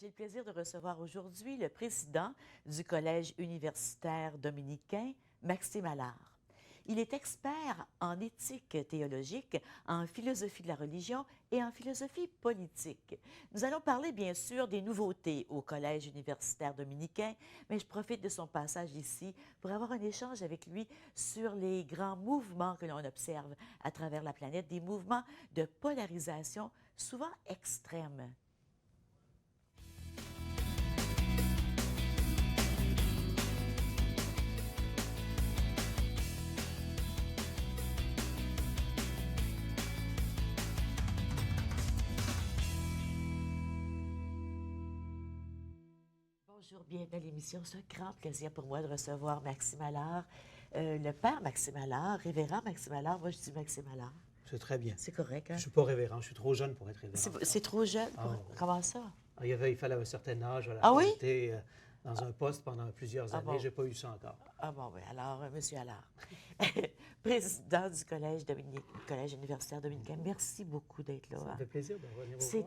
J'ai le plaisir de recevoir aujourd'hui le président du Collège universitaire dominicain, Maxime Allard. Il est expert en éthique théologique, en philosophie de la religion et en philosophie politique. Nous allons parler bien sûr des nouveautés au Collège universitaire dominicain, mais je profite de son passage ici pour avoir un échange avec lui sur les grands mouvements que l'on observe à travers la planète, des mouvements de polarisation souvent extrêmes. Bonjour, bienvenue à l'émission. C'est un grand plaisir pour moi de recevoir Maxime Allard, le père Maxime Allard, révérend Maxime Allard. Moi, je dis Maxime Allard. C'est très bien. C'est correct, hein? Je ne suis pas révérend, je suis trop jeune pour être révérend. C'est trop jeune? Ah, oui. Comment ça? Il fallait un certain âge. Voilà, Ah oui? J'étais dans un poste pendant plusieurs années. Bon. Je n'ai pas eu ça encore. Ah bon, oui. Alors, Monsieur Allard, président du Collège universitaire dominicain, merci beaucoup d'être là. Ça me fait plaisir de revenir vous C'est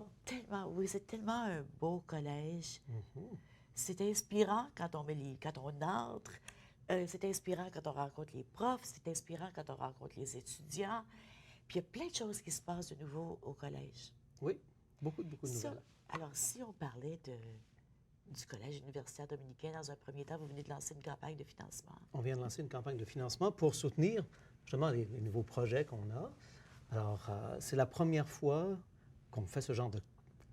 voir. c'est tellement un beau collège. Mhm. C'est inspirant quand on entre. C'est inspirant quand on rencontre les profs. C'est inspirant quand on rencontre les étudiants. Puis il y a plein de choses qui se passent de nouveau au collège. Oui, beaucoup de Ça, nouvelles. alors, si on parlait du Collège universitaire dominicain, dans un premier temps, vous venez de lancer une campagne de financement. On vient de lancer une campagne de financement pour soutenir justement les nouveaux projets qu'on a. Alors, c'est la première fois qu'on fait ce genre de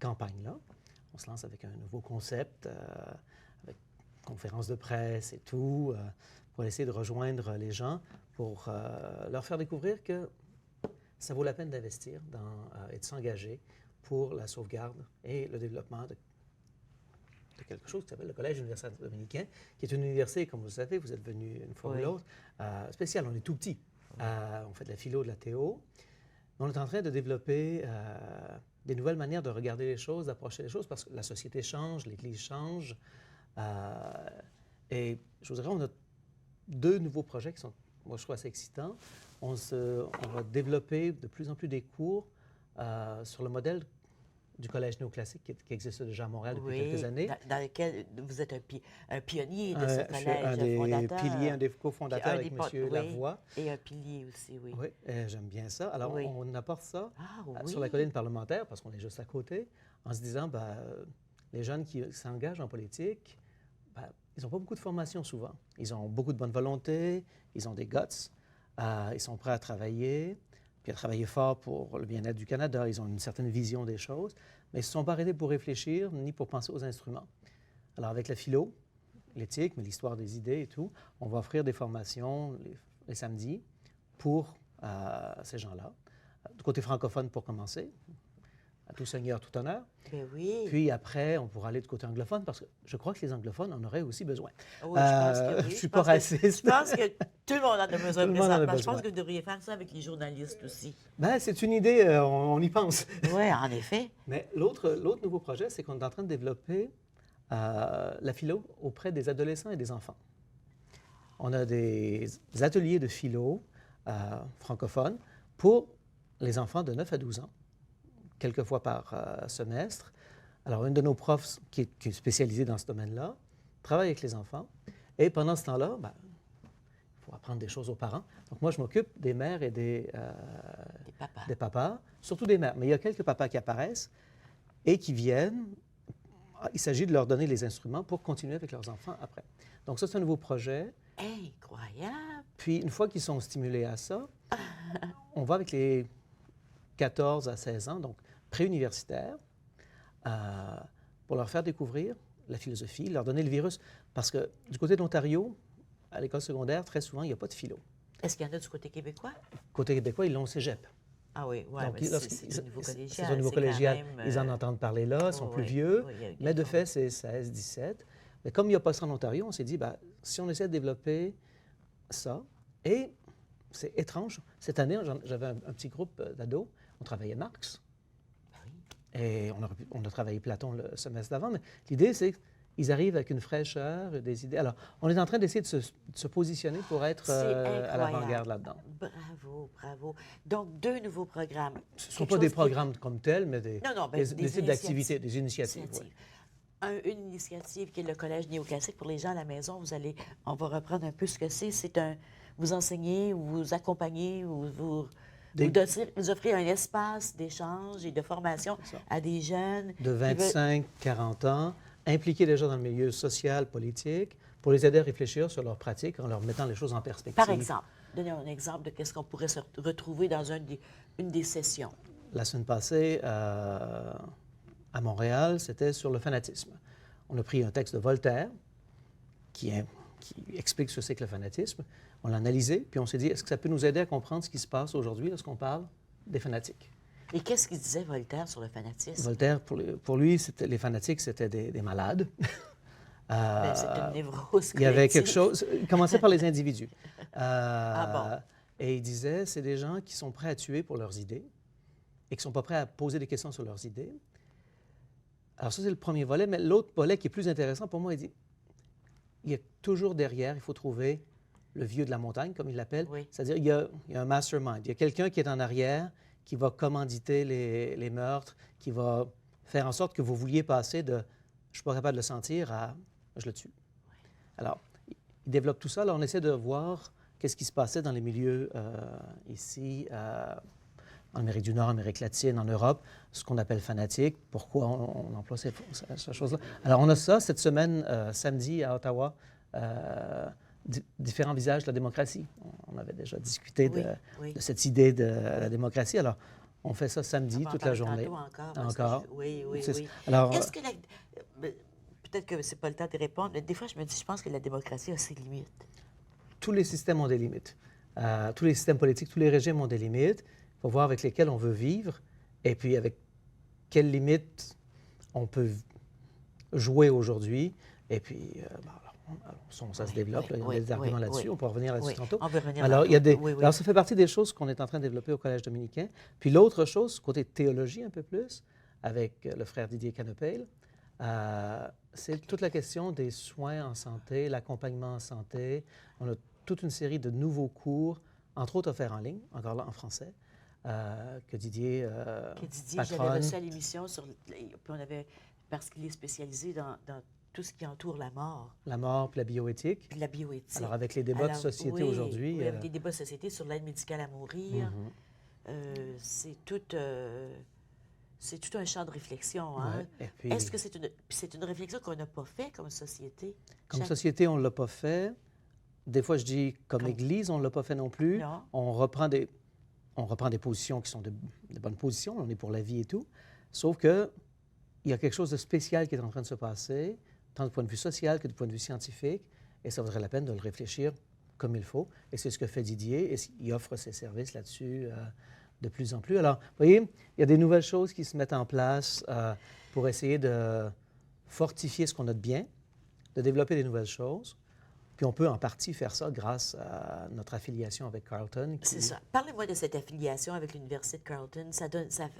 campagne-là. On se lance avec un nouveau concept, avec conférences de presse et tout, pour essayer de rejoindre les gens, pour leur faire découvrir que ça vaut la peine d'investir et de s'engager pour la sauvegarde et le développement de quelque chose qui s'appelle le Collège universitaire dominicain, qui est une université, comme vous le savez, vous êtes venu une fois ou l'autre, spéciale. On est tout petit. On fait de la philo, de la théo. On est en train de développer des nouvelles manières de regarder les choses, d'approcher les choses, parce que la société change, l'Église change. Et je vous dirais, on a deux nouveaux projets qui sont, moi, je trouve assez excitants. On va développer de plus en plus des cours sur le modèle du Collège néoclassique qui existe déjà à Montréal depuis quelques années. Dans lequel vous êtes un pionnier de ce Je suis un collège des fondateur. piliers, un des cofondateurs avec M. Lavoie. Et un pilier aussi, oui. Oui, j'aime bien ça. Alors, on apporte ça sur la colline parlementaire, parce qu'on est juste à côté, en se disant, les jeunes qui s'engagent en politique, ils n'ont pas beaucoup de formation souvent. Ils ont beaucoup de bonne volonté, ils ont des guts, ils sont prêts à travailler, puis à travailler fort pour le bien-être du Canada. Ils ont une certaine vision des choses, mais ils ne se sont pas arrêtés pour réfléchir ni pour penser aux instruments. Alors, avec la philo, l'éthique, mais l'histoire des idées et tout, on va offrir des formations les samedis pour ces gens-là. Du côté francophone, pour commencer, à tout seigneur, tout honneur. Mais oui. Puis après, on pourra aller du côté anglophone, parce que je crois que les anglophones en auraient aussi besoin. Oui, je pense que oui. Je ne suis pas raciste. Je pense que tout le monde en a besoin présentement. Je pense besoin. que vous devriez faire ça avec les journalistes aussi. C'est une idée, on y pense. Oui, en effet. Mais l'autre nouveau projet, c'est qu'on est en train de développer la philo auprès des adolescents et des enfants. On a des ateliers de philo francophones pour les enfants de 9 à 12 ans, quelques fois par semestre. Alors, une de nos profs qui est spécialisée dans ce domaine-là travaille avec les enfants. Et pendant ce temps-là, il faut apprendre des choses aux parents. Donc, moi, je m'occupe des mères et des papas, surtout des mères. Mais il y a quelques papas qui apparaissent et qui viennent. Il s'agit de leur donner les instruments pour continuer avec leurs enfants après. Donc, ça, c'est un nouveau projet. Incroyable! Puis, une fois qu'ils sont stimulés à ça, on va avec les 14 à 16 ans, donc préuniversitaires, pour leur faire découvrir la philosophie, leur donner le virus. Parce que du côté de l'Ontario, à l'école secondaire, très souvent, il n'y a pas de philo. Est-ce qu'il y en a du côté québécois? Côté québécois, ils l'ont au cégep. Ah oui, Donc, c'est au niveau collégial. C'est au niveau collégial. Même, ils en entendent parler là, ils sont plus vieux. Mais de fait, c'est 16, 17. Mais comme il n'y a pas ça en Ontario, on s'est dit, si on essaie de développer ça, et c'est étrange, cette année, j'avais un petit groupe d'ados, on travaillait Marx. Et on a travaillé Platon le semestre d'avant, mais l'idée, c'est qu'ils arrivent avec une fraîcheur, des idées. Alors, on est en train d'essayer de se positionner pour être à l'avant-garde là-dedans. Bravo, bravo. Donc, deux nouveaux programmes. Ce ne sont pas des programmes comme tels, mais des types d'activités, des initiatives. Oui. une initiative qui est le Collège néoclassique. Pour les gens à la maison, on va reprendre un peu ce que c'est. Vous enseignez, vous accompagnez, vous offrez un espace d'échange et de formation à des jeunes. De 25, 40 ans, impliquer les gens dans le milieu social, politique, pour les aider à réfléchir sur leurs pratiques en leur mettant les choses en perspective. Par exemple, donnez un exemple de ce qu'on pourrait se retrouver dans une des sessions. La semaine passée, à Montréal, c'était sur le fanatisme. On a pris un texte de Voltaire qui explique ce que c'est que le fanatisme. On l'a analysé, puis on s'est dit, est-ce que ça peut nous aider à comprendre ce qui se passe aujourd'hui lorsqu'on parle des fanatiques? Et qu'est-ce qu'il disait Voltaire sur le fanatisme? Voltaire, pour lui, les fanatiques, c'était des malades. C'est une névrose. Il y avait quelque chose... Il commençait par les individus. Bon. Et il disait, c'est des gens qui sont prêts à tuer pour leurs idées et qui ne sont pas prêts à poser des questions sur leurs idées. Alors ça, c'est le premier volet. Mais l'autre volet qui est plus intéressant pour moi, il dit, il y a toujours derrière, il faut trouver le vieux de la montagne, comme il l'appelle. Oui. C'est-à-dire, il y a un mastermind. Il y a quelqu'un qui est en arrière, qui va commanditer les meurtres, qui va faire en sorte que vous vouliez passer de « je ne suis pas capable de le sentir » à « je le tue ». Oui. Alors, il développe tout ça. Là, on essaie de voir qu'est-ce qui se passait dans les milieux ici, en Amérique du Nord, Amérique latine, en Europe, ce qu'on appelle fanatique, pourquoi on emploie ces choses-là. Alors, on a ça cette semaine, samedi, à Ottawa, différents visages de la démocratie. On avait déjà discuté de cette idée de la démocratie. Alors, on fait ça samedi, toute la journée. Encore. Oui. Alors, est-ce que peut-être que c'est pas le temps de répondre, mais des fois, je pense que la démocratie a ses limites. Tous les systèmes ont des limites. Tous les systèmes politiques, tous les régimes ont des limites. Il faut voir avec lesquels on veut vivre et puis avec quelles limites on peut jouer aujourd'hui. Et puis, ça se développe. Il y a des arguments là-dessus. On peut revenir là-dessus tantôt. On peut revenir alors, il y a des... oui. Alors, ça fait partie des choses qu'on est en train de développer au Collège dominicain. Puis l'autre chose, côté théologie un peu plus, avec le frère Didier Canopeil, c'est toute la question des soins en santé, l'accompagnement en santé. On a toute une série de nouveaux cours, entre autres offerts en ligne, encore là en français, que Didier patronne. J'avais reçu à l'émission, parce qu'il est spécialisé dans tout ce qui entoure la mort. La mort puis la bioéthique. Puis la bioéthique. Alors, avec les débats de société aujourd'hui... Oui, avec les débats de société sur l'aide médicale à mourir, c'est tout un champ de réflexion. Hein? Ouais, puis, est-ce que c'est une réflexion qu'on n'a pas fait comme société? Comme société, on ne l'a pas fait. Des fois, je dis, comme Église, on ne l'a pas fait non plus. Non. On reprend des positions qui sont de bonnes positions. On est pour la vie et tout. Sauf que il y a quelque chose de spécial qui est en train de se passer, tant du point de vue social que du point de vue scientifique, et ça vaudrait la peine de le réfléchir comme il faut. Et c'est ce que fait Didier, et il offre ses services là-dessus de plus en plus. Alors, vous voyez, il y a des nouvelles choses qui se mettent en place pour essayer de fortifier ce qu'on a de bien, de développer des nouvelles choses. Puis on peut en partie faire ça grâce à notre affiliation avec Carleton. C'est ça. Parlez-moi de cette affiliation avec l'Université de Carleton.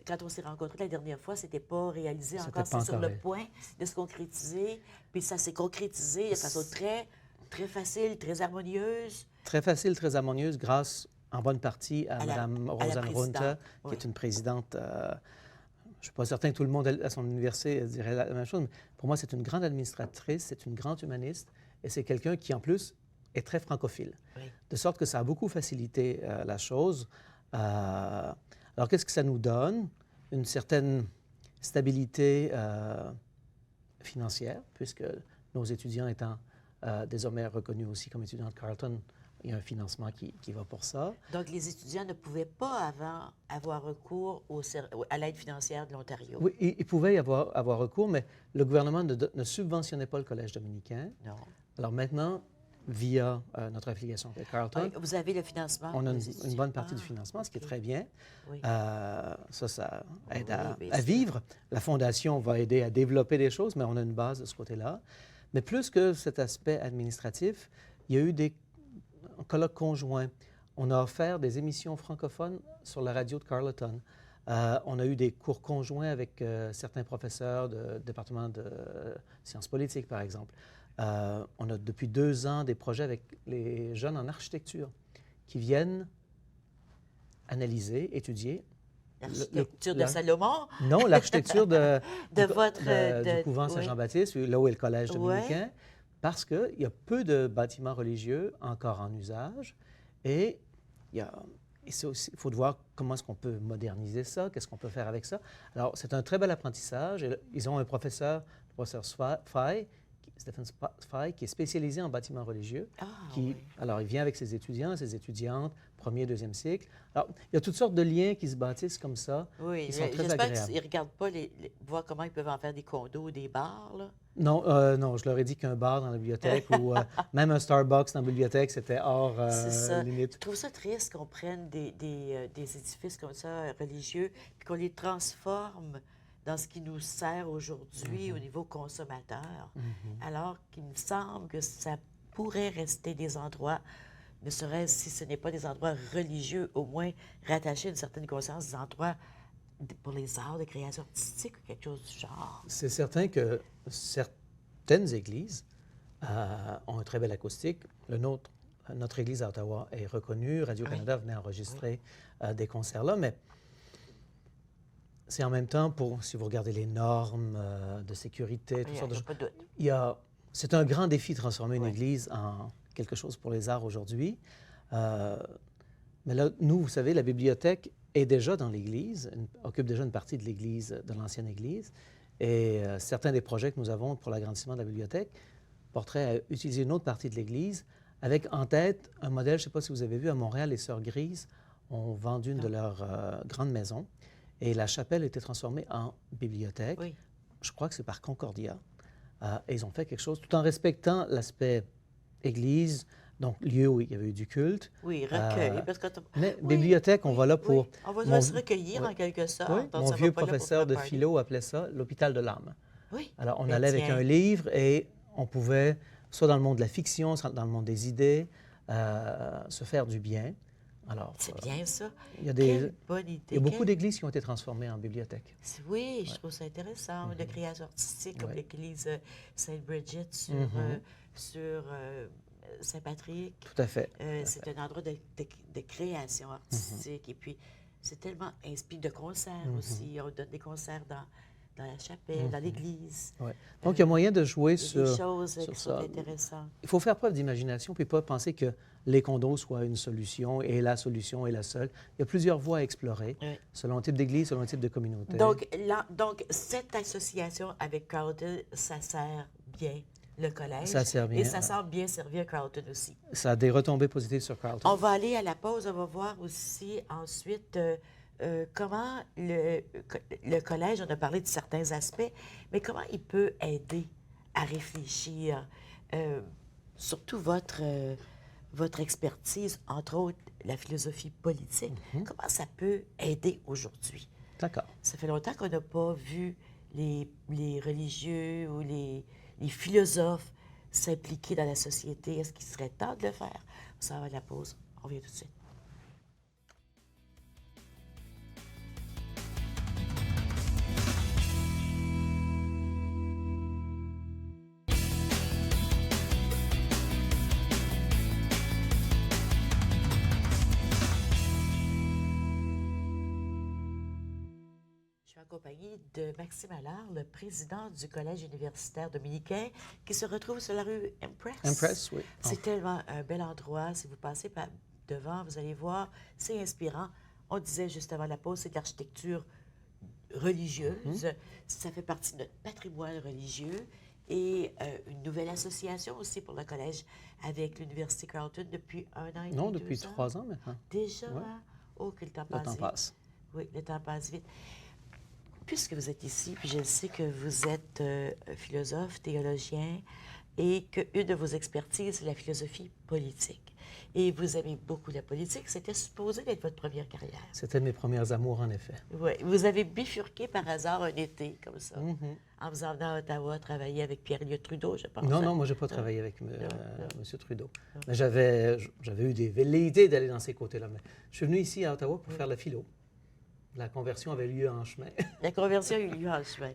Quand on s'est rencontrés la dernière fois, ce n'était pas réalisé encore. C'est sur le point de se concrétiser. Puis ça s'est concrétisé de façon très, très facile, très harmonieuse. Très facile, très harmonieuse grâce en bonne partie à Mme Rosanne Runte, qui est une présidente... je ne suis pas certain que tout le monde à son université dirait la même chose, mais pour moi, c'est une grande administratrice, c'est une grande humaniste, et c'est quelqu'un qui, en plus, est très francophile. Oui. De sorte que ça a beaucoup facilité la chose. Alors, qu'est-ce que ça nous donne? Une certaine stabilité financière, puisque nos étudiants étant désormais reconnus aussi comme étudiants de Carleton, il y a un financement qui va pour ça. Donc, les étudiants ne pouvaient pas avant avoir recours à l'aide financière de l'Ontario. Oui, ils pouvaient y avoir recours, mais le gouvernement ne subventionnait pas le Collège dominicain. Non. Alors maintenant, via notre affiliation avec Carleton... Oui, vous avez le financement. On a une bonne partie du financement, ce qui est très bien. Oui. Ça aide à vivre. La Fondation va aider à développer des choses, mais on a une base de ce côté-là. Mais plus que cet aspect administratif, il y a eu des colloques conjoints. On a offert des émissions francophones sur la radio de Carleton. On a eu des cours conjoints avec certains professeurs du département de sciences politiques, par exemple. On a depuis 2 ans des projets avec les jeunes en architecture qui viennent analyser, étudier L'architecture de Salomon? Non, l'architecture De du, votre... du couvent oui. Saint-Jean-Baptiste, là où est le collège Ouais. dominicain, parce qu'il y a peu de bâtiments religieux encore en usage et il faut voir comment est-ce qu'on peut moderniser ça, qu'est-ce qu'on peut faire avec ça. Alors, c'est un très bel apprentissage. Et ils ont un professeur, le professeur Fay, Stephen Fay, qui est spécialisé en bâtiments religieux. Oui. Alors, il vient avec ses étudiants, ses étudiantes, premier, deuxième cycle. Alors, il y a toutes sortes de liens qui se bâtissent comme ça, Oui, qui sont très j'espère agréables. qu'ils ne regardent pas voir comment ils peuvent en faire des condos ou des bars, là. Non, non, je leur ai dit qu'un bar dans la bibliothèque ou même un Starbucks dans la bibliothèque, c'était hors limite. Je trouve ça triste qu'on prenne des édifices comme ça, religieux, puis qu'on les transforme dans ce qui nous sert aujourd'hui au niveau consommateur, alors qu'il me semble que ça pourrait rester des endroits, ne serait-ce si ce n'est pas des endroits religieux, au moins rattachés à une certaine conscience, des endroits pour les arts de création artistique ou quelque chose du genre. C'est certain que certaines églises ont une très belle acoustique. Notre église à Ottawa est reconnue. Radio-Canada venait enregistrer des concerts là, mais c'est en même temps, si vous regardez les normes de sécurité, toutes sortes de choses, c'est un grand défi de transformer une église en quelque chose pour les arts aujourd'hui. Mais là, nous, vous savez, la bibliothèque est déjà dans l'Église, occupe déjà une partie de l'Église, de l'ancienne Église. Et certains des projets que nous avons pour l'agrandissement de la bibliothèque porteraient à utiliser une autre partie de l'Église avec en tête un modèle, je ne sais pas si vous avez vu, à Montréal, les Sœurs Grises ont vendu une de leurs grandes maisons et la chapelle a été transformée en bibliothèque. Oui. Je crois que c'est par Concordia. Et ils ont fait quelque chose tout en respectant l'aspect Église, donc lieu où il y avait eu du culte. Oui, recueil. Parce que mais bibliothèque, on va là pour... On va se recueillir en quelque sorte. Oui, donc mon vieux professeur de philo appelait ça l'hôpital de l'âme. Oui. Alors, on allait avec un livre et on pouvait, soit dans le monde de la fiction, soit dans le monde des idées, se faire du bien. Alors, c'est bien ça. Quelle bonne idée. Il y a beaucoup d'églises qui ont été transformées en bibliothèque. Oui, je trouve ça intéressant. De création artistique, comme l'église Sainte-Bridget sur Saint-Patrick. Tout à fait. C'est un endroit de création artistique. Et puis, c'est tellement inspiré de concerts aussi. On donne des concerts dans la chapelle, dans l'église. Ouais. Donc, il y a moyen de jouer sur des choses sur qui ça. sont intéressantes. Il faut faire preuve d'imagination, puis pas penser que les condos soient une solution et la solution est la seule. Il y a plusieurs voies à explorer, selon le type d'église, selon le type de communauté. Donc, cette association avec Carleton, ça sert bien le collège. Ça sert bien. Et ça semble bien servir Carleton aussi. Ça a des retombées positives sur Carleton. On va aller à la pause. On va voir aussi ensuite comment le collège, on a parlé de certains aspects, mais comment il peut aider à réfléchir, surtout votre expertise, entre autres la philosophie politique. Comment ça peut aider aujourd'hui? D'accord. Ça fait longtemps qu'on n'a pas vu les religieux ou les philosophes s'impliquer dans la société. Est-ce qu'il serait temps de le faire? On s'en va à la pause. On revient tout de suite. Accompagné de Maxime Allard, le président du Collège universitaire dominicain, qui se retrouve sur la rue Empress. Empress, oui. C'est tellement un bel endroit. Si vous passez devant, vous allez voir, c'est inspirant. On disait juste avant la pause, c'est de l'architecture religieuse. Ça fait partie de notre patrimoine religieux. Et une nouvelle association aussi pour le collège avec l'Université Carleton depuis 1 an et demi, Non, depuis 2 ans. 3 ans maintenant. Déjà? Ouais. Oh, que le temps passe vite. Le temps passe. Oui, le temps passe vite. Puisque vous êtes ici, puis je sais que vous êtes philosophe, théologien, et qu'une de vos expertises, c'est la philosophie politique. Et vous aimez beaucoup la politique. C'était supposé d'être votre première carrière. C'était mes premières amours, en effet. Oui. Vous avez bifurqué par hasard un été, comme ça, en vous emmenant à Ottawa travailler avec Pierre-Éliott Trudeau, je pense. Non, moi, je n'ai pas travaillé avec M. Trudeau. Mais j'avais eu des velléités d'aller dans ces côtés-là. Mais je suis venu ici à Ottawa pour faire la philo. La conversion avait lieu en chemin. La conversion a eu lieu en chemin.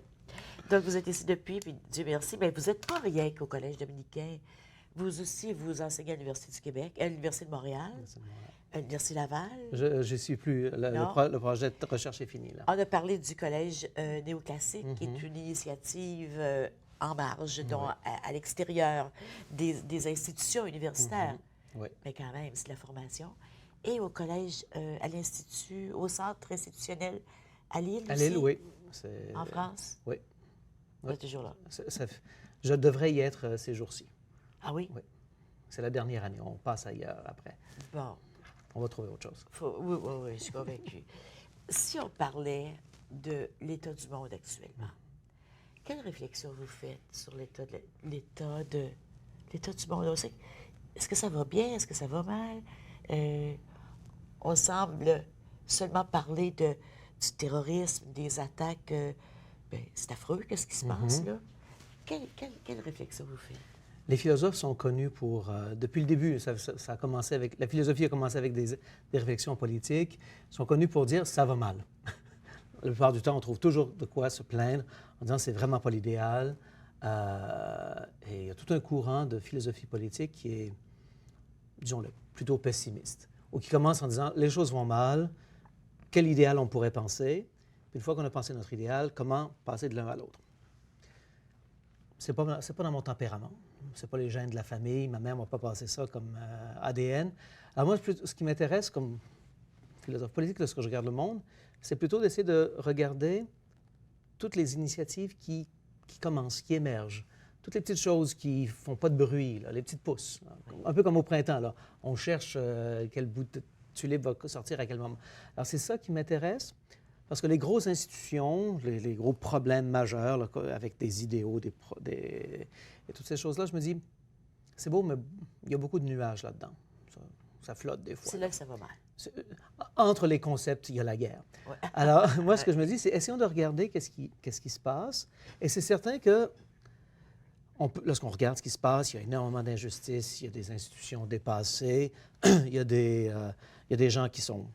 Donc, vous êtes ici depuis, puis Dieu merci, mais vous n'êtes pas rien qu'au Collège dominicain. Vous aussi, vous enseignez à l'Université du Québec, à l'Université de Montréal. l'Université Laval. Je ne suis plus. Non. Le projet de recherche est fini, là. On a parlé du Collège néoclassique, qui est Mhm. une initiative en marge, donc Oui. à l'extérieur des institutions universitaires. Oui. Mais quand même, c'est de la formation. Et au collège, à l'Institut, au centre institutionnel à Lille À aussi, Lille, oui. en France. Oui. On est toujours là. Je devrais y être ces jours-ci. Ah oui? Oui. C'est la dernière année. On passe ailleurs après. Bon. On va trouver autre chose. Oui, oui, oui, je suis convaincue. Si on parlait de l'état du monde actuellement, quelle réflexion vous faites sur l'état du monde? Est-ce que ça va bien? Est-ce que ça va mal? On semble seulement parler du terrorisme, des attaques. Ben, c'est affreux, qu'est-ce qui se passe là? Quelle réflexion vous faites? Les philosophes sont connus pour, depuis le début, ça a commencé avec, la philosophie a commencé avec des réflexions politiques, sont connus pour dire ça va mal. La plupart du temps, on trouve toujours de quoi se plaindre en disant c'est vraiment pas l'idéal. Et il y a tout un courant de philosophie politique qui est, disons-le, plutôt pessimiste, ou qui commence en disant les choses vont mal, quel idéal on pourrait penser, puis une fois qu'on a pensé notre idéal, comment passer de l'un à l'autre. C'est pas dans mon tempérament. C'est pas les gènes de la famille. Ma mère m'a pas passé ça comme ADN. Alors moi, ce qui m'intéresse comme philosophe politique, lorsque je regarde le monde, c'est plutôt d'essayer de regarder toutes les initiatives qui commencent, qui émergent. Toutes les petites choses qui font pas de bruit, là, les petites pousses. Là. Un peu comme au printemps, là. On cherche quel bout de tulipe va sortir à quel moment. Alors c'est ça qui m'intéresse. Parce que les grosses institutions, les gros problèmes majeurs, là, avec des idéaux, et toutes ces choses-là, je me dis, c'est beau, mais il y a beaucoup de nuages là-dedans. Ça flotte des fois. C'est là que ça va mal. Entre les concepts, il y a la guerre. Ouais. Alors, moi, ce que je me dis, c'est essayons de regarder qu'est-ce qui se passe. Et c'est certain que, lorsqu'on regarde ce qui se passe, il y a énormément d'injustices, il y a des institutions dépassées, il y a des gens qui sont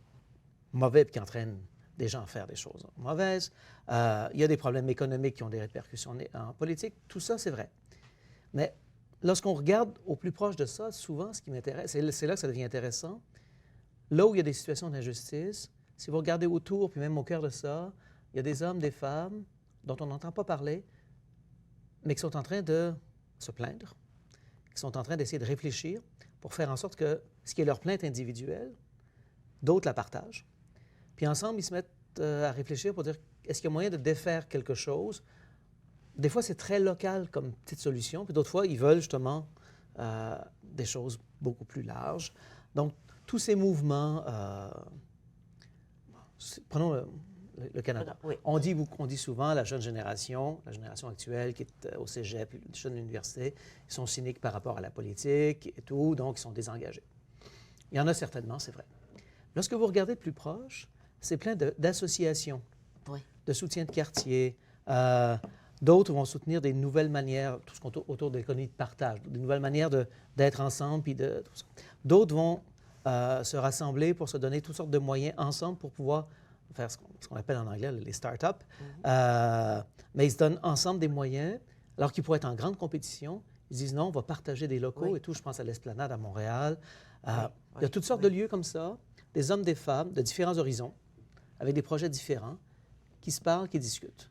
mauvais et qui entraînent des gens à faire des choses mauvaises. Il y a des problèmes économiques qui ont des répercussions en politique. Tout ça, c'est vrai. Mais lorsqu'on regarde au plus proche de ça, souvent, ce qui m'intéresse, c'est là que ça devient intéressant. Là où il y a des situations d'injustice, si vous regardez autour, puis même au cœur de ça, il y a des hommes, des femmes dont on n'entend pas parler, mais qui sont en train de se plaindre, qui sont en train d'essayer de réfléchir pour faire en sorte que ce qui est leur plainte individuelle, d'autres la partagent. Puis ensemble, ils se mettent à réfléchir pour dire, est-ce qu'il y a moyen de défaire quelque chose? Des fois, c'est très local comme petite solution, puis d'autres fois, ils veulent justement des choses beaucoup plus larges. Donc, tous ces mouvements, prenons le Canada. Oui. On dit souvent, la génération actuelle qui est au cégep, les jeunes de l'université, ils sont cyniques par rapport à la politique et tout, donc ils sont désengagés. Il y en a certainement, c'est vrai. Lorsque vous regardez de plus proche, c'est plein d'associations, Oui. de soutien de quartier. D'autres vont soutenir des nouvelles manières, tout ce qu'on autour de l'économie de partage, des nouvelles manières d'être ensemble. Puis tout ça. D'autres vont se rassembler pour se donner toutes sortes de moyens ensemble pour pouvoir faire ce qu'on appelle en anglais les start-up. Mais ils se donnent ensemble des moyens, alors qu'ils pourraient être en grande compétition. Ils disent non, on va partager des locaux et tout. Je pense à l'Esplanade à Montréal. Il y a toutes sortes de lieux comme ça, des hommes, des femmes, de différents horizons, avec des projets différents, qui se parlent, qui discutent.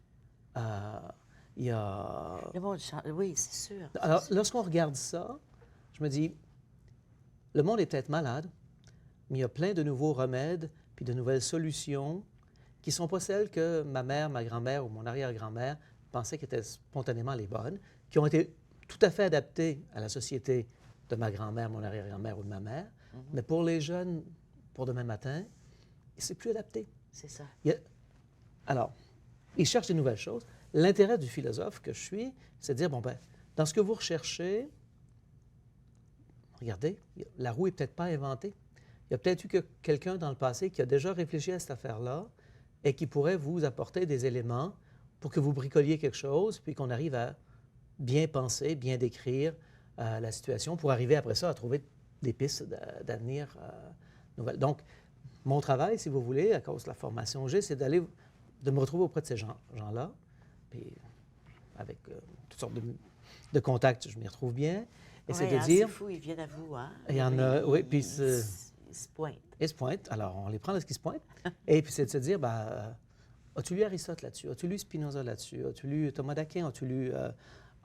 Il y a... Le monde change. Oui, c'est sûr. Alors, lorsqu'on regarde ça, je me dis, le monde est peut-être malade, mais il y a plein de nouveaux remèdes puis de nouvelles solutions qui ne sont pas celles que ma mère, ma grand-mère ou mon arrière-grand-mère pensaient qui étaient spontanément les bonnes, qui ont été tout à fait adaptées à la société de ma grand-mère, mon arrière-grand-mère ou de ma mère. Mais pour les jeunes, pour demain matin, c'est plus adapté. C'est ça. Alors, ils cherchent des nouvelles choses. L'intérêt du philosophe que je suis, c'est de dire, bon, ben, dans ce que vous recherchez, regardez, la roue n'est peut-être pas inventée. Il y a peut-être eu quelqu'un dans le passé qui a déjà réfléchi à cette affaire-là et qui pourrait vous apporter des éléments pour que vous bricoliez quelque chose, puis qu'on arrive à bien penser, bien décrire la situation pour arriver après ça à trouver des pistes d'avenir nouvelles. Donc, mon travail, si vous voulez, à cause de la formation que j'ai, c'est de me retrouver auprès de ces gens-là, puis avec toutes sortes de contacts, je m'y retrouve bien. Et c'est de dire... C'est fou, ils viennent à vous, hein? Il y en a, oui, puis... Ils se pointent. Ils se pointent. Alors, on les prend lorsqu'ils se pointent. Et puis, c'est de se dire, as-tu lu Aristote là-dessus? As-tu lu Spinoza là-dessus? As-tu lu Thomas d'Aquin? As-tu lu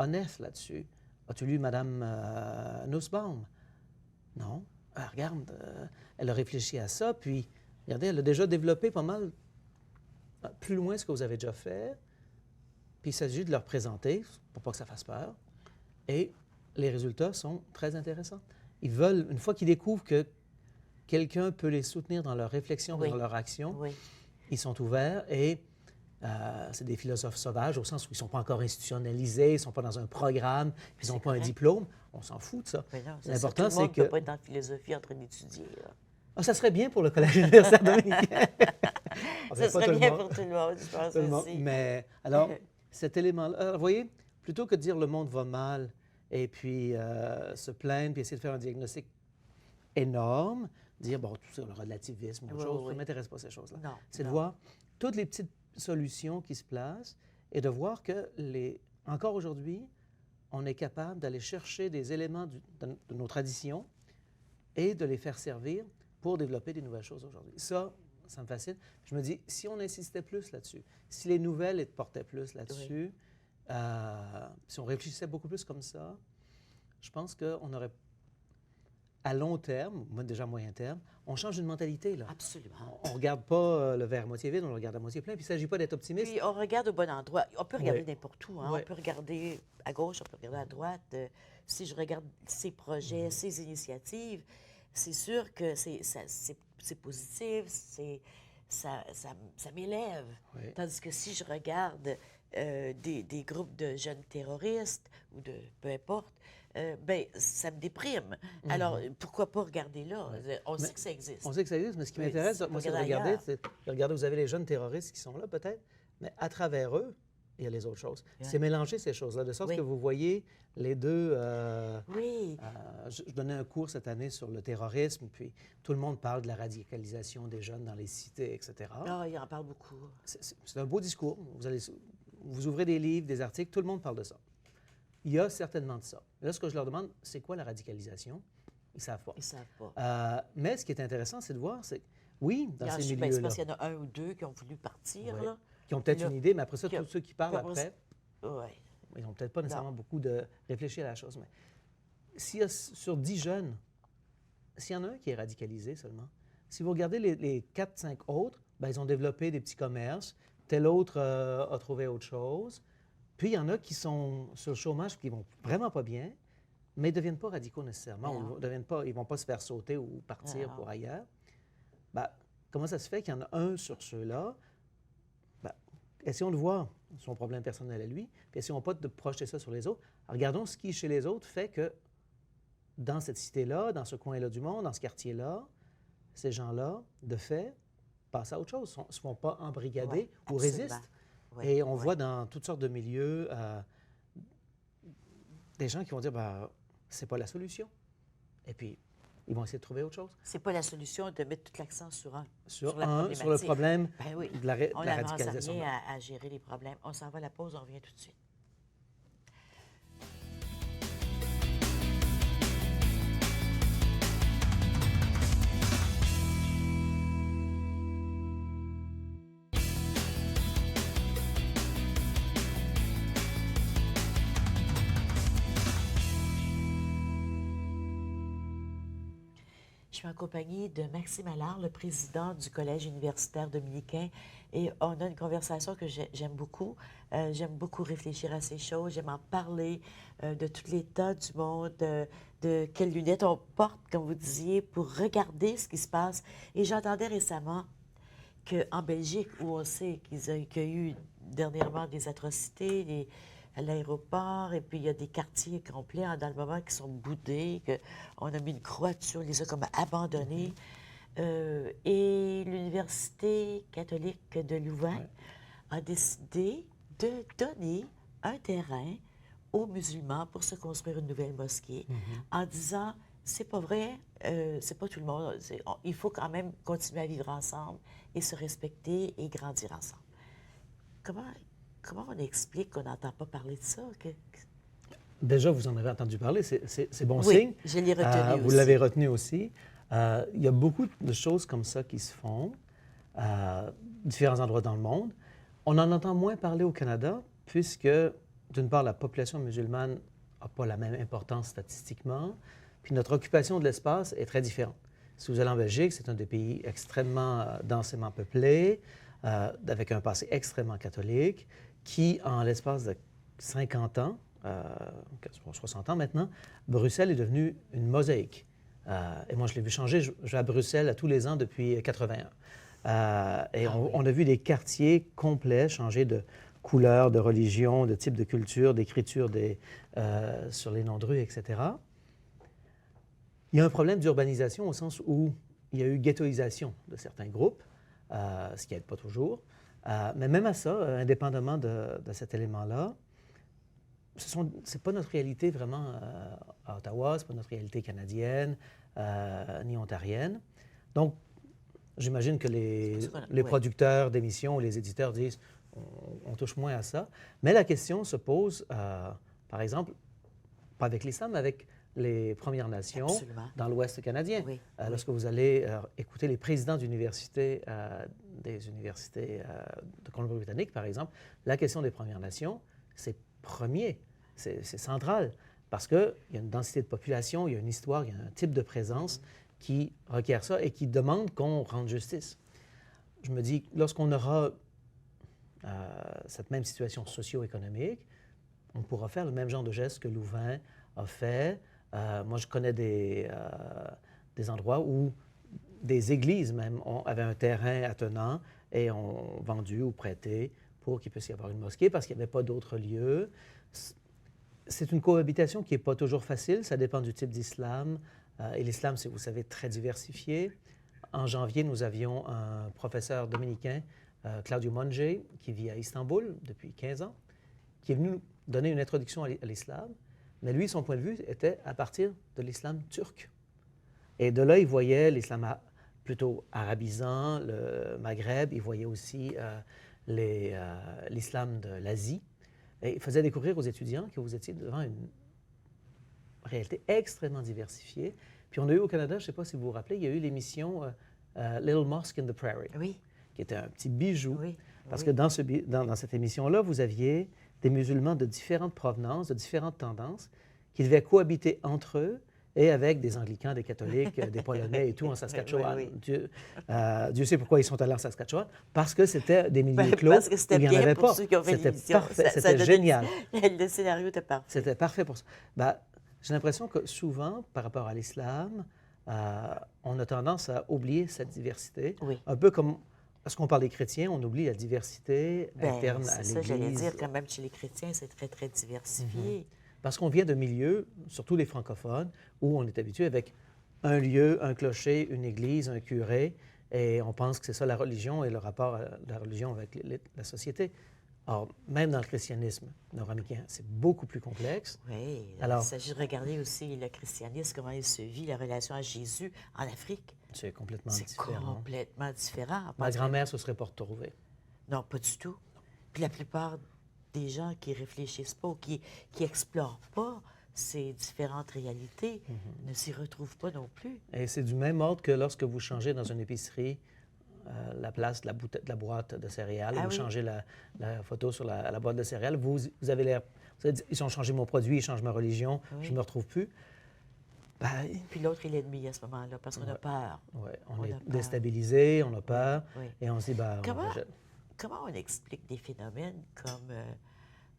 Honneth là-dessus? As-tu lu Madame Nussbaum? Non. Regarde, elle a réfléchi à ça, puis, regardez, elle a déjà développé pas mal plus loin ce que vous avez déjà fait. Puis, il s'agit de leur présenter, pour pas que ça fasse peur. Et les résultats sont très intéressants. Ils veulent, une fois qu'ils découvrent que quelqu'un peut les soutenir dans leur réflexion, dans leur action, ils sont ouverts et c'est des philosophes sauvages au sens où ils ne sont pas encore institutionnalisés, ils ne sont pas dans un programme, ils n'ont pas un diplôme. On s'en fout de ça. L'important, c'est que... Tout le monde ne peut pas être en philosophie en train d'étudier. Ça serait bien pour le Collège universitaire dominicain. Ça serait bien pour tout le monde, je pense aussi. Mais alors, cet élément-là, vous voyez, plutôt que de dire le monde va mal et puis se plaindre puis essayer de faire un diagnostic énorme, dire, bon, tout ça, le relativisme, autre chose, ça ne m'intéresse pas ces choses-là. C'est de voir toutes les petites solutions qui se placent et de voir que, encore aujourd'hui, on est capable d'aller chercher des éléments de nos traditions et de les faire servir pour développer des nouvelles choses aujourd'hui. Ça me fascine. Je me dis, si on insistait plus là-dessus, si les nouvelles portaient plus là-dessus, si on réfléchissait beaucoup plus comme ça, je pense qu'on aurait, à long terme, déjà à moyen terme, on change une mentalité, là. Absolument. On ne regarde pas le verre à moitié vide, on le regarde à moitié plein. Puis il ne s'agit pas d'être optimiste. Puis on regarde au bon endroit. On peut regarder n'importe où. Hein? On peut regarder à gauche, on peut regarder à droite. Si je regarde ces projets, ces initiatives, c'est sûr que c'est positif, ça m'élève. Tandis que si je regarde des groupes de jeunes terroristes ou de peu importe, ça me déprime. Alors, pourquoi pas regarder là? On sait que ça existe. On sait que ça existe, mais ce qui m'intéresse, moi, c'est de regarder, vous avez les jeunes terroristes qui sont là, peut-être, mais à travers eux, il y a les autres choses. C'est mélanger ces choses-là, de sorte que vous voyez les deux... je donnais un cours cette année sur le terrorisme, puis tout le monde parle de la radicalisation des jeunes dans les cités, etc. Ah, il en parle beaucoup. C'est un beau discours. Vous ouvrez des livres, des articles, tout le monde parle de ça. Il y a certainement de ça. Là, ce que je leur demande, c'est quoi la radicalisation? Ils ne savent pas. Ils ne savent pas. Mais ce qui est intéressant, c'est de voir, c'est oui, dans ces milieux-là. C'est parce qu'il y en a un ou deux qui ont voulu partir, là. Qui ont peut-être une idée, mais après ça, tous ceux qui parlent après, ils n'ont peut-être pas nécessairement beaucoup de réfléchir à la chose. Mais s'il y a sur 10 jeunes, s'il y en a un qui est radicalisé seulement, si vous regardez les 4-5 autres, ils ont développé des petits commerces, tel autre a trouvé autre chose. Puis, il y en a qui sont sur le chômage qui ne vont vraiment pas bien, mais ils ne deviennent pas radicaux nécessairement. Ils ne vont pas se faire sauter ou partir pour ailleurs. Comment ça se fait qu'il y en a un sur ceux-là? Essayons de voir son problème personnel à lui, puis essayons pas de projeter ça sur les autres. Alors, regardons ce qui, chez les autres, fait que dans cette cité-là, dans ce coin-là du monde, dans ce quartier-là, ces gens-là, de fait, passent à autre chose, ne se font pas embrigader ou résistent. Et on voit dans toutes sortes de milieux des gens qui vont dire, c'est pas la solution. Et puis, ils vont essayer de trouver autre chose. C'est pas la solution de mettre tout l'accent sur le problème de la radicalisation. On n'avance rien à gérer les problèmes. On s'en va à la pause, on revient tout de suite. Je suis en compagnie de Maxime Allard, le président du Collège universitaire dominicain. Et on a une conversation que j'aime beaucoup. J'aime beaucoup réfléchir à ces choses. J'aime en parler de tout l'état du monde, de quelles lunettes on porte, comme vous disiez, pour regarder ce qui se passe. Et j'entendais récemment qu'en Belgique, où on sait qu'il y a eu dernièrement des atrocités, à l'aéroport, et puis il y a des quartiers complets dans le moment qui sont boudés, qu'on a mis une croix dessus, on les a comme abandonnés. Et l'Université catholique de Louvain a décidé de donner un terrain aux musulmans pour se construire une nouvelle mosquée, en disant, c'est pas vrai, c'est pas tout le monde, il faut quand même continuer à vivre ensemble et se respecter et grandir ensemble. Comment on explique qu'on n'entend pas parler de ça? Déjà, vous en avez entendu parler, c'est bon signe. Oui, je l'ai retenu aussi. Vous l'avez retenu aussi. Il y a beaucoup de choses comme ça qui se font à différents endroits dans le monde. On en entend moins parler au Canada, puisque, d'une part, la population musulmane n'a pas la même importance statistiquement, puis notre occupation de l'espace est très différente. Si vous allez en Belgique, c'est un des pays extrêmement densément peuplé, avec un passé extrêmement catholique, qui, en l'espace de 50 ans, 60 ans maintenant, Bruxelles est devenue une mosaïque. Et moi, je l'ai vu changer. Je vais à Bruxelles à tous les ans depuis 81. On a vu des quartiers complets changer de couleur, de religion, de type de culture, d'écriture sur les noms de rues, etc. Il y a un problème d'urbanisation au sens où il y a eu ghettoisation de certains groupes, ce qui n'aide pas toujours. Mais même à ça, indépendamment de cet élément-là, ce n'est pas notre réalité vraiment à Ottawa, ce n'est pas notre réalité canadienne ni ontarienne. Donc, j'imagine que les producteurs d'émissions ou les éditeurs disent on touche moins à ça. Mais la question se pose, par exemple, pas avec l'islam, mais avec les Premières Nations dans l'Ouest canadien. Oui, lorsque vous allez écouter les présidents d'universités, des universités de Colombie-Britannique, par exemple, la question des Premières Nations, c'est premier, c'est central, parce qu'il y a une densité de population, il y a une histoire, il y a un type de présence qui requiert ça et qui demande qu'on rende justice. Je me dis, lorsqu'on aura cette même situation socio-économique, on pourra faire le même genre de geste que Louvain a fait. Moi, je connais des endroits où des églises même avaient un terrain attenant et ont vendu ou prêté pour qu'il puisse y avoir une mosquée parce qu'il n'y avait pas d'autres lieux. C'est une cohabitation qui n'est pas toujours facile. Ça dépend du type d'islam. Et l'islam, c'est, vous savez, très diversifié. En janvier, nous avions un professeur dominicain, Claudio Monge, qui vit à Istanbul depuis 15 ans, qui est venu nous donner une introduction à l'islam. Mais lui, son point de vue était à partir de l'islam turc. Et de là, il voyait l'islam plutôt arabisant, le Maghreb. Il voyait aussi l'islam de l'Asie. Et il faisait découvrir aux étudiants que vous étiez devant une réalité extrêmement diversifiée. Puis on a eu au Canada, je ne sais pas si vous vous rappelez, il y a eu l'émission Little Mosque in the Prairie, qui était un petit bijou. Parce que dans cette émission-là, vous aviez des musulmans de différentes provenances, de différentes tendances, qui devaient cohabiter entre eux et avec des anglicans, des catholiques, des polonais et tout en Saskatchewan. Dieu sait pourquoi ils sont allés en Saskatchewan, parce que c'était des milieux clos parce que c'était où il n'y en bien avait pour pas. ceux qui ont fait C'était parfait, c'était génial. Le scénario était parfait. C'était parfait pour ça. J'ai l'impression que souvent, par rapport à l'islam, on a tendance à oublier cette diversité. Un peu comme, lorsqu'on parle des chrétiens, on oublie la diversité interne à l'Église. C'est ça, j'allais dire, quand même, chez les chrétiens, c'est très, très diversifié. Parce qu'on vient de milieux, surtout les francophones, où on est habitué avec un lieu, un clocher, une église, un curé, et on pense que c'est ça la religion et le rapport de la religion avec la société. Or, même dans le christianisme nord-américain, c'est beaucoup plus complexe. Oui, il s'agit de regarder aussi le christianisme, comment il se vit, la relation à Jésus en Afrique. C'est complètement différent. C'est complètement différent. Ma grand-mère se serait pas retrouvée. Non, pas du tout. Puis la plupart des gens qui réfléchissent pas ou qui explorent pas ces différentes réalités ne s'y retrouvent pas non plus. Et c'est du même ordre que lorsque vous changez dans une épicerie la place de la boîte de céréales, vous changez la photo sur la boîte de céréales, vous avez l'air... Ils ont changé mon produit, ils changent ma religion, je ne me retrouve plus. Puis l'autre, il est ennemi à ce moment-là, parce qu'on a peur. Oui, on est déstabilisé, on a peur, et on se dit, Comment on explique des phénomènes comme